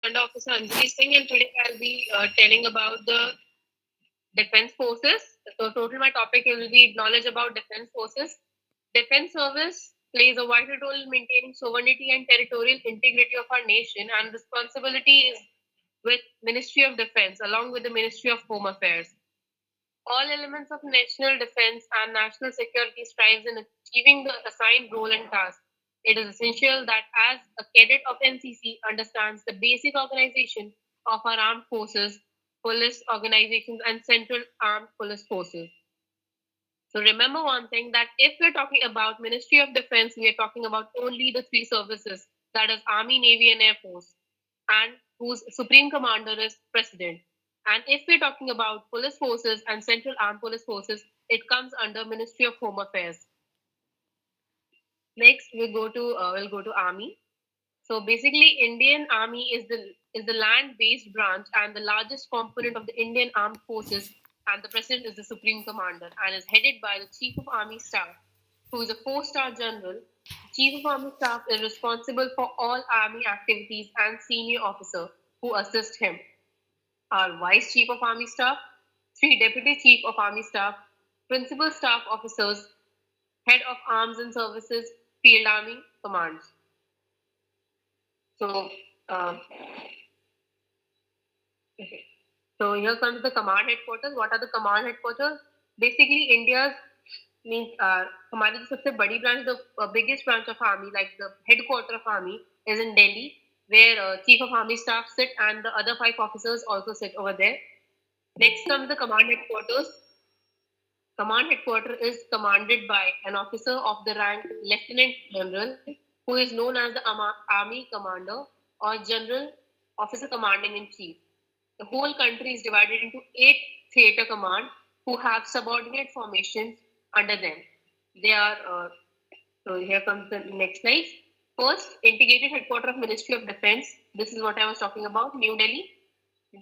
Command Officer Anjali Singh, and today I'll be telling about the defense forces. So, total my topic will be knowledge about defense forces. Defense service plays a vital role in maintaining sovereignty and territorial integrity of our nation, and responsibility is with Ministry of Defense along with the Ministry of Home Affairs. All elements of national defense and national security strives in achieving the assigned role and task. It is essential that as a cadet of NCC understands the basic organization of our armed forces, police organizations, and central armed police forces. So remember one thing that if we're talking about Ministry of Defense, we are talking about only the three services, that is Army, Navy, and Air Force, and whose supreme commander is President. And if we're talking about police forces and Central Armed Police Forces, it comes under Ministry of Home Affairs. Next, we'll go to Army. So basically, Indian Army is the land-based branch and the largest component of the Indian Armed Forces, and the President is the Supreme Commander and is headed by the Chief of Army Staff, who is a four-star general. The Chief of Army Staff is responsible for all Army activities and senior officer who assist him are Vice Chief of Army Staff, three Deputy Chief of Army Staff, Principal Staff Officers, Head of Arms and Services, Field Army Commands. So, uh, okay. So here comes the command headquarters. What are the command headquarters? Basically, India's means हमारी जो सबसे बड़ी branch, the biggest branch of army, like the headquarter of army, is in Delhi, where chief of army staff sit and the other five officers also sit over there. Next comes the command headquarters. Command headquarters is commanded by an officer of the rank lieutenant general, who is known as the army commander or general officer commanding in chief. The whole country is divided into 8 theater command who have subordinate formations under them. They are, so here comes the next slide. First, integrated headquarters of Ministry of Defense. This is what I was talking about, New Delhi.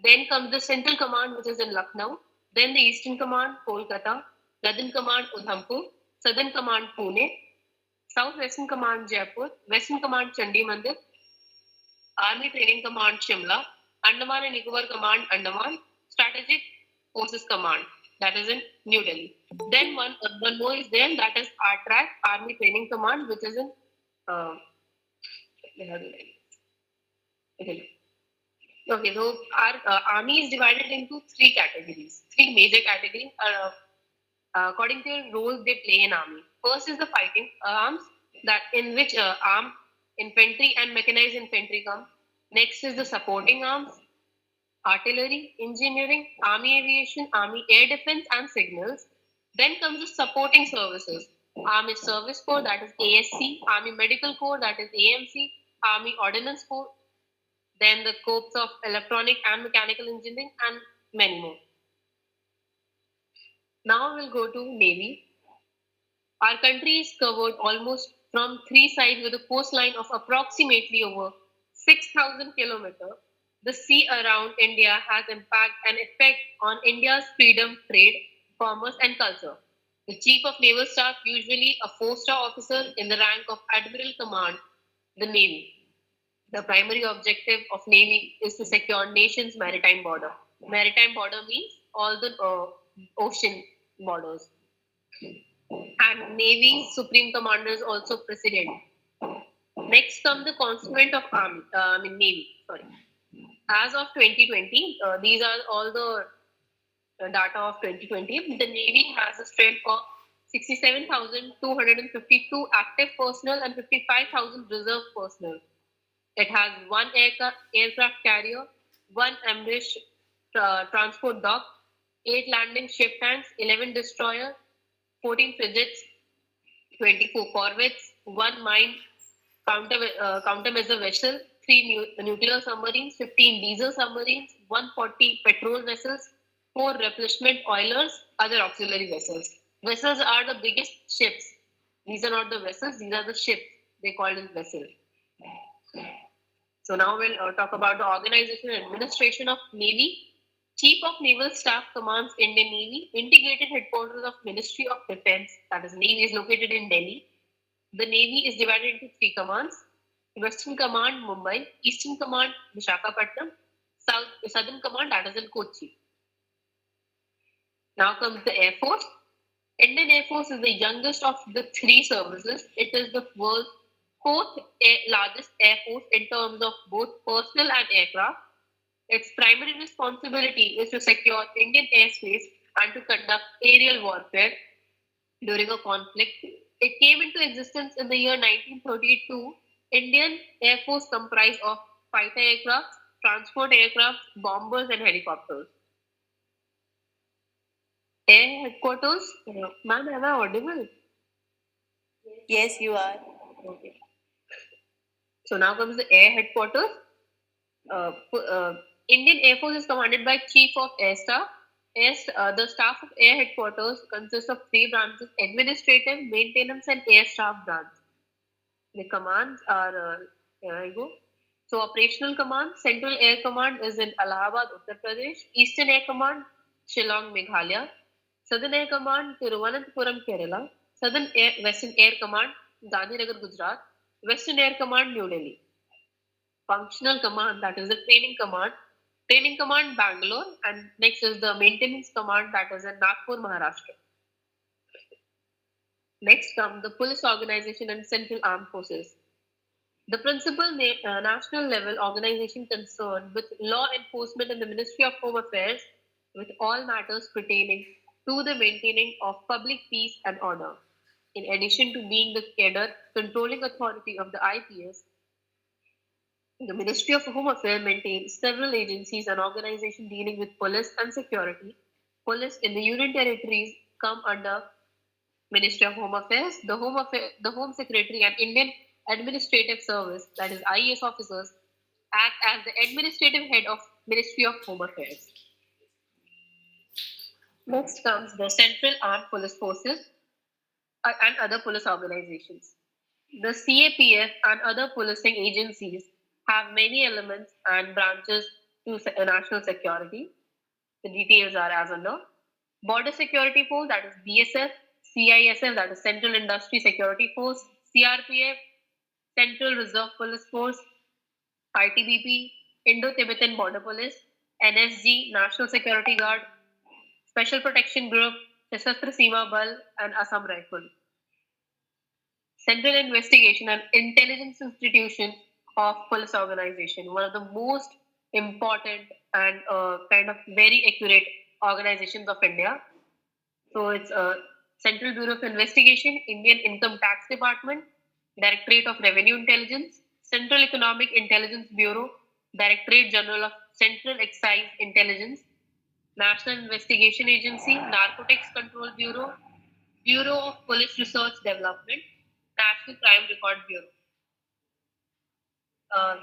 Then comes the Central Command, which is in Lucknow. Then the Eastern Command, Kolkata. Northern Command, Udhampur. Southern Command, Pune. Southwestern Command, Jaipur. Western Command, Chandimandir. Army Training Command, Shimla. Andaman and Nicobar Command, Andaman. Strategic Forces Command, that is in New Delhi. Then one more is there, that is ARTRAC, Army Training Command, which is in uh, okay. So our army is divided into three categories, three major categories. According to the roles they play in army. First is the fighting arms, that in which armed infantry and mechanized infantry come. Next is the supporting arms, artillery, engineering, army aviation, army air defense, and signals. Then comes the supporting services. Army Service Corps, that is ASC, Army Medical Corps, that is AMC, Army Ordnance Corps, then the Corps of Electronic and Mechanical Engineering, and many more. Now we'll go to Navy. Our country is covered almost from three sides with a coastline of approximately over 6,000 kilometers. The sea around India has impact and effect on India's freedom, trade, commerce, and culture. The Chief of Naval Staff, usually a four-star officer in the rank of Admiral Command, the Navy. The primary objective of Navy is to secure nation's maritime border. Maritime border means all the ocean borders. And Navy's Supreme Commander is also President. Next comes the Constituent of Army, Navy. Sorry. As of 2020, these are all the data of 2020. The Navy has a strength of 67,252 active personnel and 55,000 reserve personnel. It has one aircraft carrier, one ambush transport dock, 8 landing ship tanks, 11 destroyers, 14 frigates, 24 corvettes, one mine countermeasure vessel, 3 nuclear submarines, 15 diesel submarines, 140 petrol vessels, 4 replenishment oilers, other auxiliary vessels. Vessels are the biggest ships. These are not the vessels, these are the ships. They call it vessels. So now we'll talk about the organization and administration of Navy. Chief of Naval Staff commands Indian Navy. Integrated headquarters of Ministry of Defense, that is Navy, is located in Delhi. The Navy is divided into three commands. Western Command, Mumbai. Eastern Command, Visakhapatnam. Southern Command, that is in Kochi. Now comes the Air Force. Indian Air Force is the youngest of the three services. It is the world's fourth largest air force in terms of both personnel and aircraft. Its primary responsibility is to secure Indian airspace and to conduct aerial warfare during a conflict. It came into existence in the year 1932. Indian Air Force comprised of fighter aircraft, transport aircraft, bombers, and helicopters. Air headquarters, ma'am, am I audible? Yes, you are. Okay. So now comes the air headquarters. Indian Air Force is commanded by Chief of Air Staff. The staff of Air Headquarters consists of three branches: administrative, maintenance, and air staff branch. The commands are here I go. So operational command: Central Air Command is in Allahabad, Uttar Pradesh. Eastern Air Command, Shillong, Meghalaya. Southern Air Command, Thiruvananthapuram, Kerala. Western Air Command, Gandhinagar, Gujarat. Western Air Command, New Delhi. Functional command, that is the training command Bangalore, and next is the maintenance command, that is in Nagpur, Maharashtra. Next come the police organization and central armed forces. The principal national level organization concerned with law enforcement in the Ministry of Home Affairs with all matters pertaining to the maintaining of public peace and order. In addition to being the cadre controlling authority of the IPS, the Ministry of Home Affairs maintains several agencies and organizations dealing with police and security. Police in the Union territories come under Ministry of Home Affairs. The Home Secretary and Indian Administrative Service, that is IAS officers, act as the administrative head of Ministry of Home Affairs. Next comes the Central Armed Police Forces and other police organizations. The CAPF and other policing agencies have many elements and branches to national security. The details are as under: Border Security Force, that is BSF; CISF, that is Central Industry Security Force; CRPF, Central Reserve Police Force; ITBP, Indo-Tibetan Border Police; NSG, National Security Guard; Special Protection Group, Sashastra Seema Bal, and Assam Rifle. Central Investigation and Intelligence Institution of Police Organization, one of the most important and kind of very accurate organizations of India. So it's Central Bureau of Investigation, Indian Income Tax Department, Directorate of Revenue Intelligence, Central Economic Intelligence Bureau, Directorate General of Central Excise Intelligence, National Investigation Agency, Narcotics Control Bureau, Bureau of Police Research Development, National Crime Record Bureau.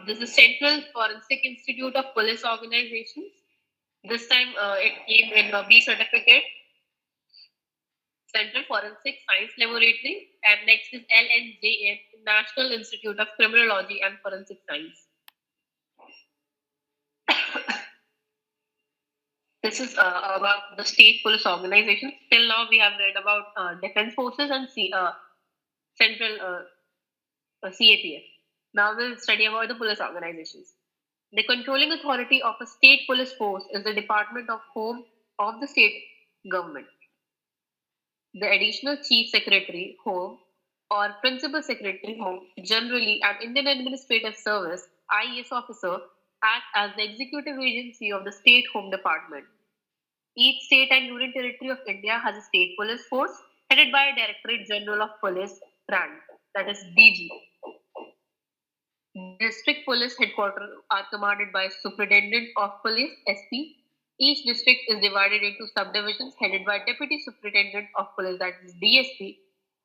This is Central Forensic Institute of Police Organizations. This time it came in a B certificate. Central Forensic Science Laboratory, and next is LNJF, National Institute of Criminology and Forensic Science. This is about the state police organizations. Till now, we have read about defense forces and central CAPF. Now we'll study about the police organizations. The controlling authority of a state police force is the Department of Home of the state government. The additional chief secretary, Home, or principal secretary, Home, generally an Indian Administrative Service (IAS) officer, act as the executive agency of the state Home Department. Each state and union territory of India has a state police force headed by a Directorate General of Police rank, that is DG. District police headquarters are commanded by Superintendent of Police (SP). Each district is divided into subdivisions headed by Deputy Superintendent of Police, that is DSP.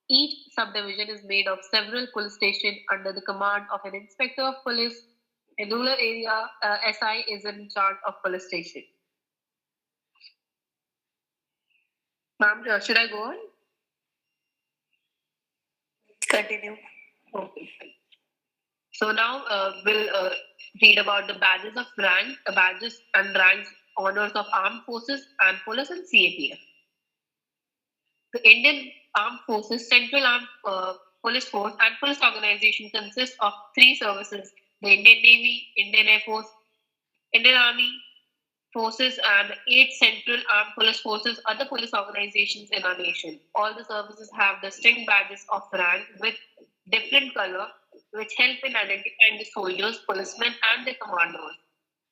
Each subdivision is made of several police stations under the command of an Inspector of Police. In rural area, SI is in charge of police station. Ma'am, should I go on? Continue. Okay. So now we'll read about the badges of rank, badges and ranks, honors of armed forces and police and CAPF. The Indian Armed Forces, Central Armed police force and police organization consists of three services: the Indian Navy, Indian Air Force, Indian Army forces, and eight central armed police forces, other police organizations in our nation. All the services have distinct badges of rank with different color, which help in identifying the soldiers, policemen, and the commandos.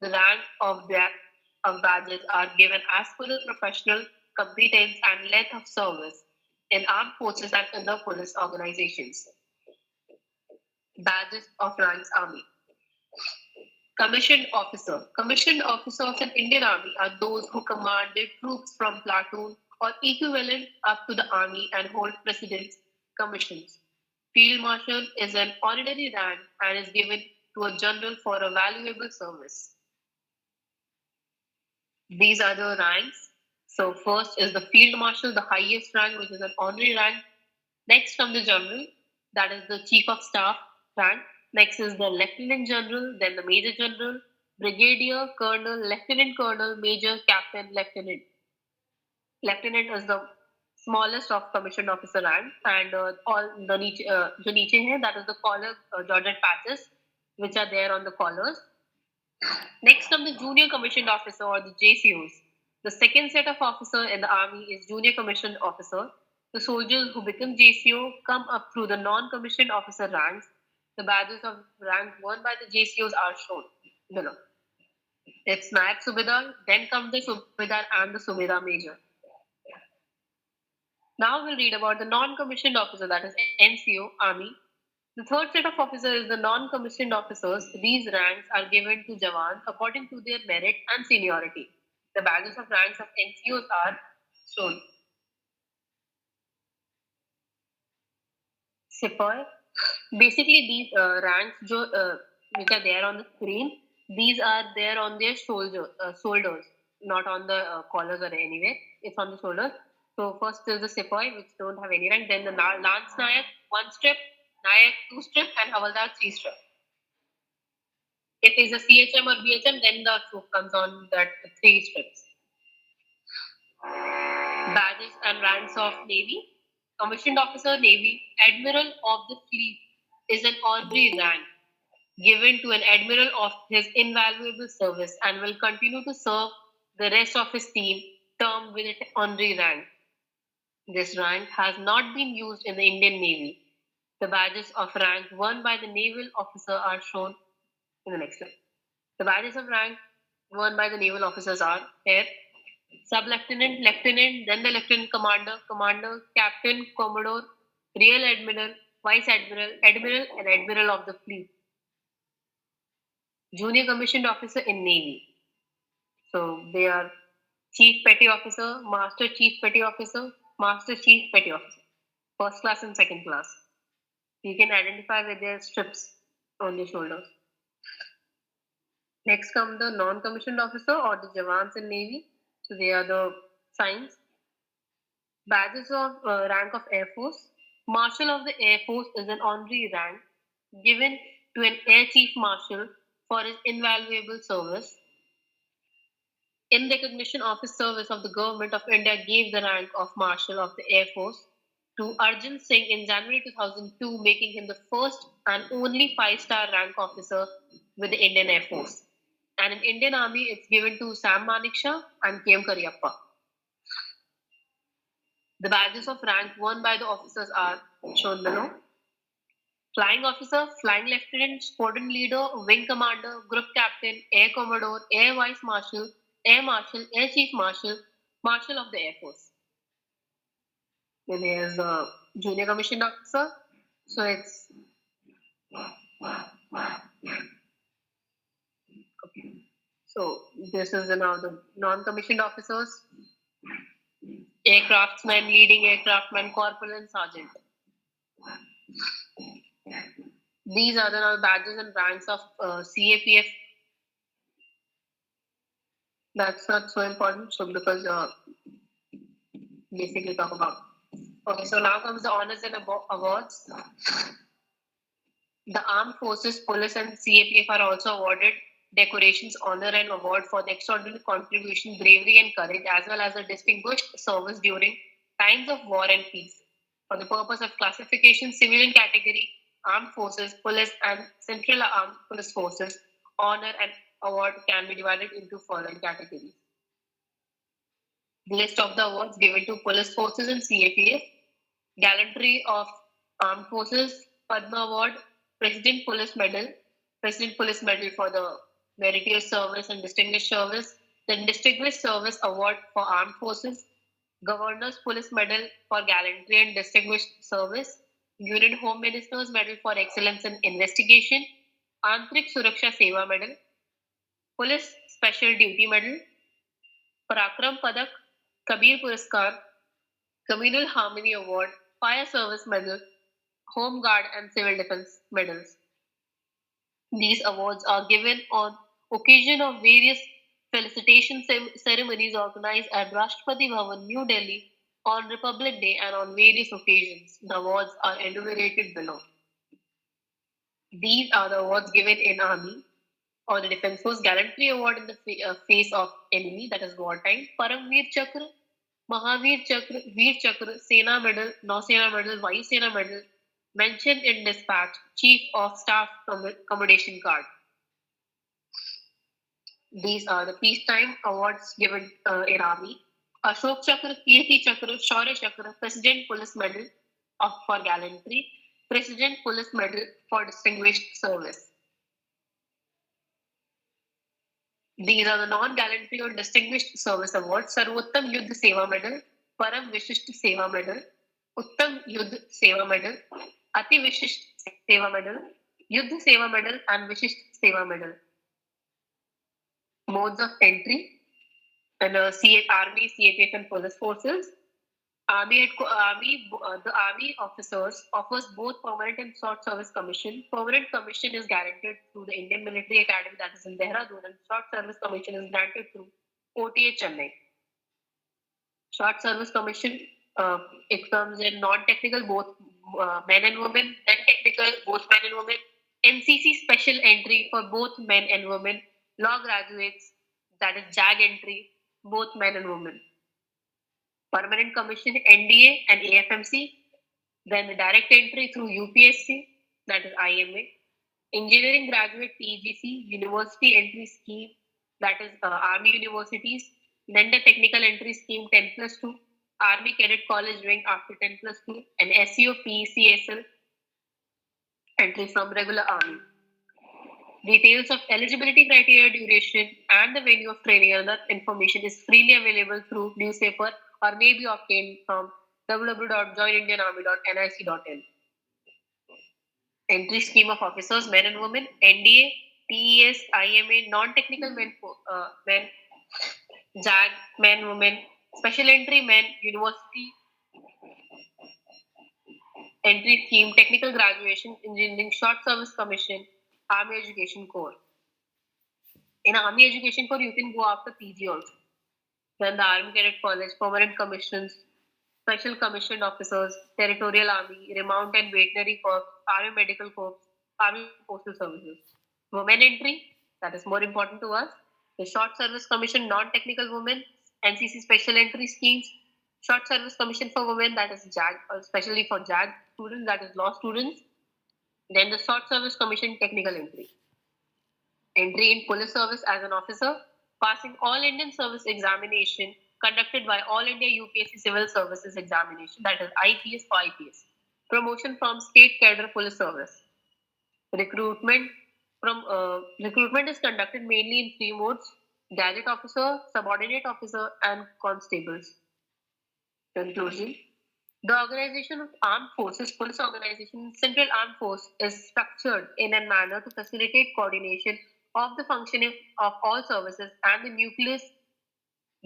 The rank of badges are given as per the professional competence and length of service in armed forces and other police organizations. Badges of ranks army. Commissioned officer. Commissioned officer of an Indian Army are those who commanded troops from platoon or equivalent up to the army and hold president's commissions. Field Marshal is an honorary rank and is given to a general for a valuable service. These are the ranks. So first is the Field Marshal, the highest rank, which is an honorary rank. Next comes the General, that is the Chief of Staff rank. Next is the Lieutenant General, then the Major General, Brigadier, Colonel, Lieutenant Colonel, Major, Captain, Lieutenant. Lieutenant is the smallest of commissioned officer rank, and all the जो नीचे है, that is the collar Georgette patches, which are there on the collars. Next comes the junior commissioned officer or the JCOs. The second set of officer in the army is junior commissioned officer. The soldiers who become JCO come up through the non-commissioned officer ranks. The badges of rank won by the JCOs are shown below. It's Naib Subedar, then comes the Subedar and the Subedar Major. Now we'll read about the non-commissioned officer, that is NCO, Army. The third set of officers is the non-commissioned officers. These ranks are given to Jawans according to their merit and seniority. The badges of ranks of NCOs are shown. Sepoy. Basically, these ranks which are there on the screen, these are there on their shoulders, not on the collars or anywhere. It's on the shoulders. So first is the Sepoy, which don't have any rank. Then the Lance Nayak, 1 strip, Nayak 2 strip, and Havaldar 3 strip. If it's a CHM or BHM, then the troop comes on that 3 strips. Badges and ranks of Navy. Commissioned Officer Navy, Admiral of the Fleet is an honorary rank given to an admiral of his invaluable service and will continue to serve the rest of his term with an honorary rank. This rank has not been used in the Indian Navy. The badges of rank won by the naval officer are shown in the next slide. The badges of rank won by the naval officers are here: Sub-Lieutenant, Lieutenant, then the Lieutenant Commander, Commander, Captain, Commodore, Rear Admiral, Vice Admiral, Admiral, and Admiral of the Fleet. Junior Commissioned Officer in Navy. So they are Chief Petty Officer, Master Chief Petty Officer, Master Chief Petty Officer, first class and second class. You can identify with their strips on their shoulders. Next come the non-commissioned officer or the Jawans in Navy. So they are the signs. Badges of rank of Air Force. Marshal of the Air Force is an honorary rank given to an Air Chief Marshal for his invaluable service. In recognition of his service of the Government of India gave the rank of Marshal of the Air Force to Arjun Singh in January 2002, making him the first and only 5-star rank officer with the Indian Air Force. And in Indian Army, it's given to Sam Manekshaw and KM Kariappa. The badges of rank won by the officers are shown below. Flying Officer, Flying Lieutenant, Squadron Leader, Wing Commander, Group Captain, Air Commodore, Air Vice Marshal, Air Marshal, Air Chief Marshal, Marshal of the Air Force. Then there's the Junior Commissioned Officer. So it's so this is now the non-commissioned officers: aircraftsman, leading aircraftman, corporal, and sergeant. These are the now badges and ranks of CAPF. That's not so important, so because basically talk about. Okay, so now comes the honors and awards. The armed forces, police, and CAPF are also awarded decorations, honor, and award for the extraordinary contribution, bravery, and courage, as well as the distinguished service during times of war and peace. For the purpose of classification, civilian category, armed forces, police, and central armed police forces, honor and award can be divided into following categories. The list of the awards given to police forces and CAPF: Gallantry of Armed Forces, Padma Award, President Police Medal, President Police Medal for the meritorious service and distinguished service, the Distinguished Service Award for Armed Forces, Governor's Police Medal for Gallantry and Distinguished Service, Union Home Minister's Medal for Excellence in Investigation, Antrik Suraksha Seva Medal, Police Special Duty Medal, Parakram Padak, Kabir Puraskar, Communal Harmony Award, Fire Service Medal, Home Guard and Civil Defense medals. These awards are given on occasion of various felicitation ceremonies organized at Rashtrapati Bhavan, New Delhi on Republic Day and on various occasions. The awards are enumerated below. These are the awards given in Army or the Defense Force: Gallantry Award in the face of enemy, that is wartime, Paramveer Chakra, Mahavir Chakra, Veer Chakra, Sena Medal, Nausena Medal, Vayu Sena Medal, mentioned in dispatch, Chief of Staff Commendation Card. These are the peacetime awards given in Army: Ashok Chakra, Kirti Chakra, Shaurya Chakra, President Police Medal for Gallantry, President Police Medal for Distinguished Service. These are the non-gallantry or distinguished service awards: Sarvottam Yuddh Seva Medal, Param Vishisht Seva Medal, Uttam Yuddh Seva Medal, Ati Vishisht Seva Medal, Yuddh Seva Medal, and Vishisht Seva Medal. Modes of entry and Army, CAPF, and police forces. The Army officers offers both permanent and short service commission. Permanent commission is guaranteed through the Indian Military Academy, that is in Dehradun, and short service commission is granted through OTA Chennai. Short service commission, it comes in non-technical, both men and women, then technical, both men and women, NCC special entry for both men and women, law graduates, that is JAG entry, both men and women. Permanent Commission, NDA and AFMC, then the direct entry through UPSC, that is IMA, engineering graduate PGC, university entry scheme, that is Army universities, then the technical entry scheme 10 plus 2, Army Cadet College wing after 10 plus 2, and SEO PECSL entry from regular Army. Details of eligibility criteria, duration, and the venue of training and other information is freely available through newspaper or may be obtained from www.joinindianarmy.nic.in. Entry scheme of officers: men and women, NDA, TES, IMA, non-technical men, JAG, men, women, special entry men, university entry scheme, technical graduation, engineering, short service commission, Army Education Corps. In Army Education Corps, you can go after PG also. Then the Army Cadet College, permanent commissions, special commissioned officers, territorial army, remount and veterinary corps, army medical corps, army postal services. Women entry, that is more important to us. The short service commission, non-technical women, NCC special entry schemes, short service commission for women, that is JAG, especially for JAG students, that is law students. Then the short service commission, technical entry. Entry in police service as an officer, passing all Indian service examination conducted by All India UPSC Civil Services Examination, that is IPS or IPS. Promotion from State Cadre Police Service. Recruitment is conducted mainly in 3 modes: gadget officer, subordinate officer, and constables. Conclusion: the organization of armed forces, police organization, central armed force is structured in a manner to facilitate coordination of the functioning of all services and the nucleus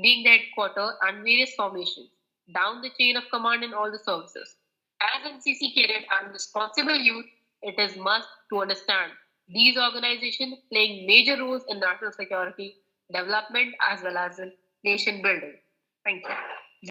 being the headquarter and various formations down the chain of command in all the services. As NCC cadet and responsible youth, it is must to understand these organizations playing major roles in national security, development, as well as in nation building. Thank you.